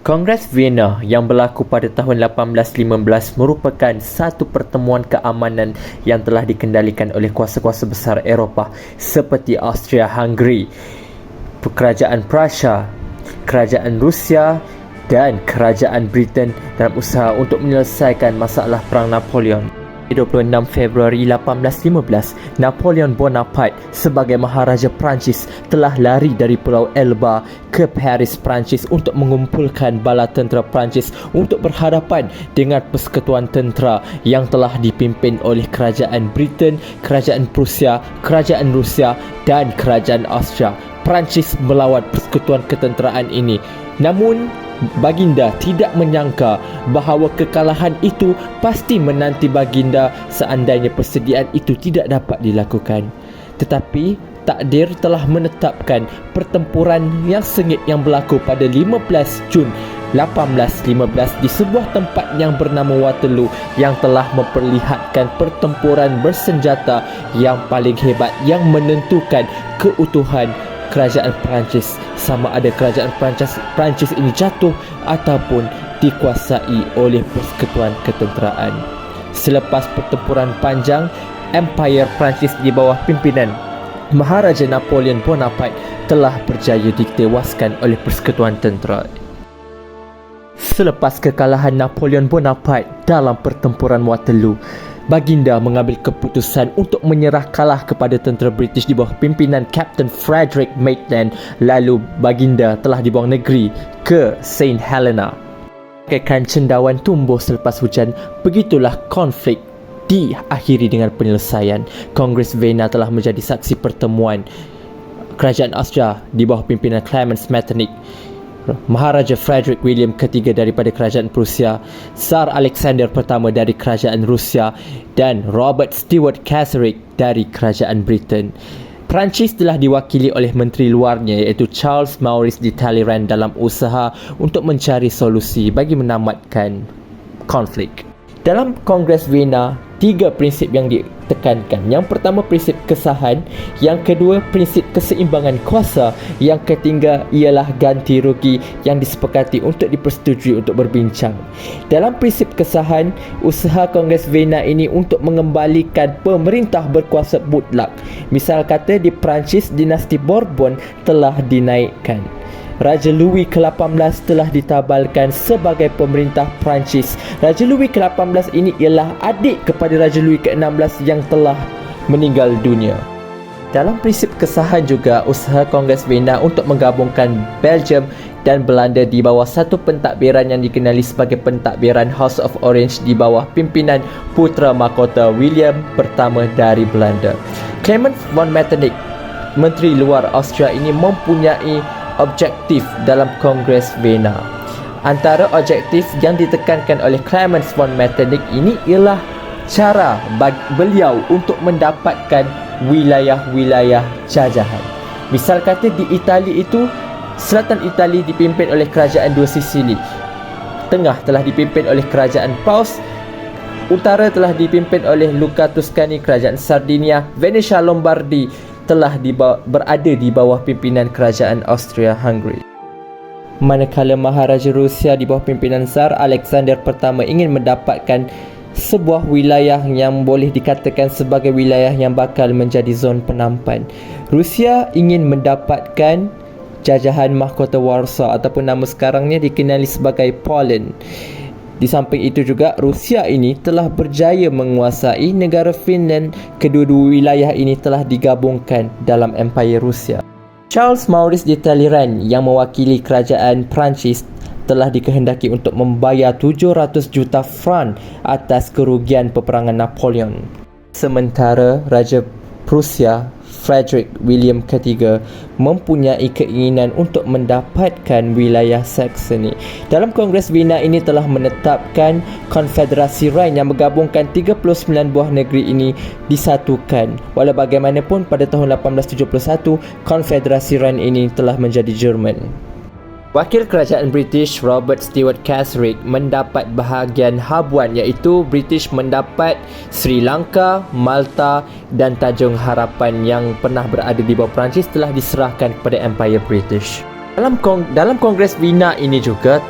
Kongres Vienna yang berlaku pada tahun 1815 merupakan satu pertemuan keamanan yang telah dikendalikan oleh kuasa-kuasa besar Eropah seperti Austria-Hungary, Kerajaan Prussia, Kerajaan Rusia dan Kerajaan Britain dalam usaha untuk menyelesaikan masalah Perang Napoleon. 26 Februari 1815, Napoleon Bonaparte sebagai Maharaja Perancis telah lari dari Pulau Elba ke Paris, Perancis untuk mengumpulkan bala tentera Perancis untuk berhadapan dengan persekutuan tentera yang telah dipimpin oleh Kerajaan Britain, Kerajaan Prussia, Kerajaan Rusia dan Kerajaan Austria. Perancis melawan persekutuan ketenteraan ini. Namun Baginda tidak menyangka bahawa kekalahan itu pasti menanti Baginda seandainya persediaan itu tidak dapat dilakukan. Tetapi takdir telah menetapkan pertempuran yang sengit yang berlaku pada 15 Jun 1815 di sebuah tempat yang bernama Waterloo yang telah memperlihatkan pertempuran bersenjata yang paling hebat yang menentukan keutuhan Kerajaan Perancis, sama ada Kerajaan Perancis ini jatuh ataupun dikuasai oleh persekutuan ketenteraan. Selepas pertempuran panjang, Empire Perancis di bawah pimpinan Maharaja Napoleon Bonaparte telah berjaya ditewaskan oleh persekutuan tentera. Selepas kekalahan Napoleon Bonaparte dalam pertempuran Waterloo, Baginda mengambil keputusan untuk menyerah kalah kepada tentera British di bawah pimpinan Captain Frederick Maitland. Lalu Baginda telah dibuang negeri ke Saint Helena. Bagaikan cendawan tumbuh selepas hujan, begitulah konflik diakhiri dengan penyelesaian. Kongres Vienna telah menjadi saksi pertemuan Kerajaan Austria di bawah pimpinan Clemens Metternich, Maharaja Frederick William III daripada Kerajaan Prussia, Tsar Alexander I dari Kerajaan Rusia dan Robert Stewart Castlereagh dari Kerajaan Britain. Perancis telah diwakili oleh menteri luarnya iaitu Charles Maurice de Talleyrand dalam usaha untuk mencari solusi bagi menamatkan konflik. Dalam Kongres Vienna, 3 prinsip yang ditekankan. Yang pertama, prinsip kesahan. Yang kedua, prinsip keseimbangan kuasa. Yang ketiga ialah ganti rugi yang disepakati untuk dipersetujui untuk berbincang. Dalam prinsip kesahan, usaha Kongres Vienna ini untuk mengembalikan pemerintah berkuasa mutlak. Misal kata di Perancis, dinasti Bourbon telah dinaikkan. Raja Louis ke-18 telah ditabalkan sebagai pemerintah Perancis. Raja Louis ke-18 ini ialah adik kepada Raja Louis ke-16 yang telah meninggal dunia. Dalam prinsip kesahan juga, usaha Kongres Vienna untuk menggabungkan Belgium dan Belanda di bawah satu pentadbiran yang dikenali sebagai pentadbiran House of Orange di bawah pimpinan putera mahkota William pertama dari Belanda. Clemens von Metternich, Menteri Luar Austria ini mempunyai objektif dalam Kongres Vienna. Antara objektif yang ditekankan oleh Clemens von Metternich ini ialah cara beliau untuk mendapatkan wilayah-wilayah jajahan. Misal kata di Itali itu, selatan Itali dipimpin oleh Kerajaan Dua Sicily, tengah telah dipimpin oleh Kerajaan Paus, utara telah dipimpin oleh Luca Tuscany, Kerajaan Sardinia, Venetia Lombardi telah berada di bawah pimpinan Kerajaan Austria-Hungary. Manakala Maharaja Rusia di bawah pimpinan Tsar Alexander I ingin mendapatkan sebuah wilayah yang boleh dikatakan sebagai wilayah yang bakal menjadi zon penampan. Rusia ingin mendapatkan jajahan mahkota Warsaw ataupun nama sekarangnya dikenali sebagai Poland. Di samping itu juga, Rusia ini telah berjaya menguasai negara Finland. Kedua-dua wilayah ini telah digabungkan dalam Empire Rusia. Charles Maurice de Talleyrand yang mewakili kerajaan Perancis telah dikehendaki untuk membayar 700 juta franc atas kerugian peperangan Napoleon. Sementara Raja Prussia Frederick William III mempunyai keinginan untuk mendapatkan wilayah Saxony. Dalam Kongres Vienna ini telah menetapkan Konfederasi Rhine yang menggabungkan 39 buah negeri ini disatukan. Walau bagaimanapun pada tahun 1871, Konfederasi Rhine ini telah menjadi Jerman. Wakil Kerajaan British Robert Stewart Castlereagh mendapat bahagian habuan iaitu British mendapat Sri Lanka, Malta dan Tanjung Harapan yang pernah berada di bawah Perancis telah diserahkan kepada Empire British. Dalam Kongres Vienna ini juga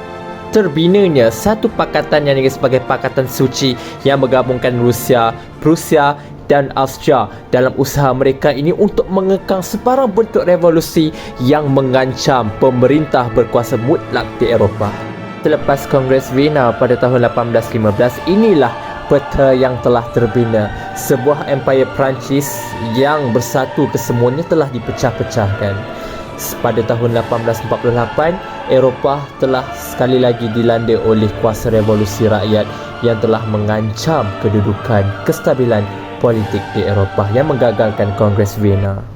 terbinanya satu pakatan yang dianggap sebagai pakatan suci yang menggabungkan Rusia, Prusia dan Austria dalam usaha mereka ini untuk mengekang sebarang bentuk revolusi yang mengancam pemerintah berkuasa mutlak di Eropah. Selepas Kongres Vienna pada tahun 1815, inilah peta yang telah terbina. Sebuah empayar Perancis yang bersatu kesemuanya telah dipecah-pecahkan. Pada tahun 1848, Eropah telah sekali lagi dilanda oleh kuasa revolusi rakyat yang telah mengancam kedudukan, kestabilan politik di Eropah yang menggagalkan Kongres Vienna.